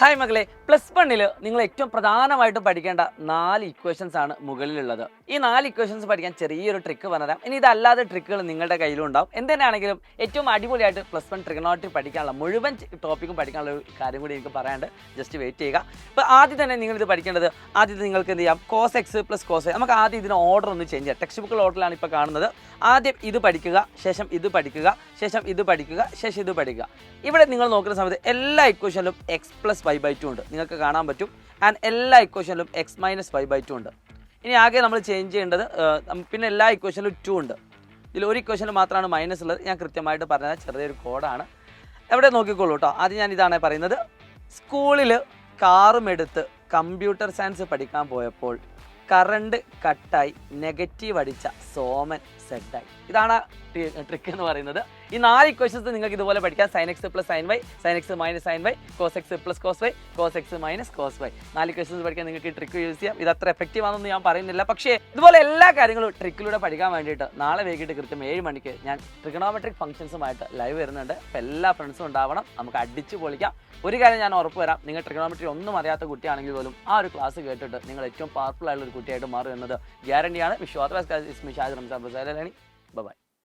Hi മകളെ, +1 നിങ്ങൾ ഏറ്റവും പ്രധാനമായിട്ടും പഠിക്കേണ്ട 4 ഇക്വേഷൻസ് ആണ് മുകളിലുള്ളത്. ഈ 4 ഇക്വേഷൻസ് പഠിക്കാൻ ചെറിയൊരു ട്രിക്ക് പറഞ്ഞുതരാം. ഇനി ഇതല്ലാതെ ട്രിക്കുകൾ നിങ്ങളുടെ കയ്യിലും ഉണ്ടാവും. എന്തിനാണെങ്കിലും ഏറ്റവും അടിപൊളിയായിട്ട് +1 ട്രിഗണോമെട്രി പഠിക്കാനുള്ള മുഴുവൻ ടോപ്പിക്കും പഠിക്കാനുള്ള ഒരു കാര്യം കൂടി എനിക്ക് പറയാണ്ട്. ജസ്റ്റ് വെയിറ്റ് ചെയ്യുക. ഇപ്പോൾ ആദ്യം തന്നെ നിങ്ങൾ ഇത് പഠിക്കേണ്ടത്, ആദ്യം നിങ്ങൾക്ക് എന്ത് ചെയ്യാം, cos x + cos y. നമുക്ക് ആദ്യം ഇതിന് ഓർഡർ ഒന്ന് ചേഞ്ച് ചെയ്യാം. ടെക്സ്റ്റ് ബുക്കിൽ ഓർഡറിലാണ് ഇപ്പോൾ കാണുന്നത്. ആദ്യം ഇത് പഠിക്കുക, ശേഷം ഇത് പഠിക്കുക, ശേഷം ഇത് പഠിക്കുക, ശേഷം ഇത് പഠിക്കുക. ഇവിടെ നിങ്ങൾ നോക്കുന്ന സമയത്ത് എല്ലാ ഇക്വേഷനിലും x + y/2 ഉണ്ട്, നിങ്ങൾക്ക് കാണാൻ പറ്റും. ആൻഡ് എല്ലാ ഇക്വേഷനിലും x - y/2 ഉണ്ട്. ഇനി ആകെ നമ്മൾ ചേഞ്ച് ചെയ്യേണ്ടത്, പിന്നെ എല്ലാ ഇക്വേഷനിലും 2 ഉണ്ട്. ഇതിൽ ഒരു ഇക്വേഷനിൽ മാത്രമാണ് മൈനസ് ഉള്ളത്. ഞാൻ കൃത്യമായിട്ട് പറഞ്ഞാൽ ചെറിയൊരു കോഡാണ്, എവിടെ നോക്കിക്കോളൂ കേട്ടോ. ആദ്യം ഞാൻ ഇതാണ് പറയുന്നത്. സ്കൂളിൽ കാറും എടുത്ത് കമ്പ്യൂട്ടർ സയൻസ് പഠിക്കാൻ പോയപ്പോൾ കറണ്ട് കട്ടായി നെഗറ്റീവ് അടിച്ച സോമൻ സെഡായി. ഇതാണ് ട്രിക്ക് എന്ന് പറയുന്നത്. ഈ 4 ഇക്വേഷൻസ് നിങ്ങൾക്ക് ഇതുപോലെ പഠിക്കാം. sin x + sin y, sin x - sin y, cos x + cos y, cos x - cos y. 4 equations പഠിക്കാൻ നിങ്ങൾക്ക് ഈ ട്രിക്ക് യൂസ് ചെയ്യാം. ഇത് അത്ര എഫക്റ്റീവ് ആണെന്ന് ഞാൻ പറയുന്നില്ല, പക്ഷേ ഇതുപോലെ എല്ലാ കാര്യങ്ങളും ട്രിക്കിലൂടെ പഠിക്കാൻ വേണ്ടിയിട്ട് നാളെ വൈകിട്ട് കൃത്യം 7 മണിക്ക് ഞാൻ ട്രിഗണോമെട്രിക് ഫംഗ്ഷൻസുമായിട്ട് ലൈവ് വരുന്നുണ്ട്. അപ്പോൾ എല്ലാ ഫ്രണ്ട്സും ഉണ്ടാവണം, നമുക്ക് അടിച്ച് പൊളിക്കാം. ഒരു കാര്യം ഞാൻ ഉറപ്പ് വരാം, നിങ്ങൾ ട്രിഗണോമെട്രി ഒന്നും അറിയാത്ത കുട്ടിയാണെങ്കിൽ പോലും ആ ഒരു ക്ലാസ് കേട്ടിട്ട് നിങ്ങൾ ഏറ്റവും പവർഫുൾ ആയിട്ടുള്ള ഒരു കുട്ടിയായിട്ട് മാറും എന്നത് ഗ്യാരണ്ടിയാണ്. Wish you all the best. By.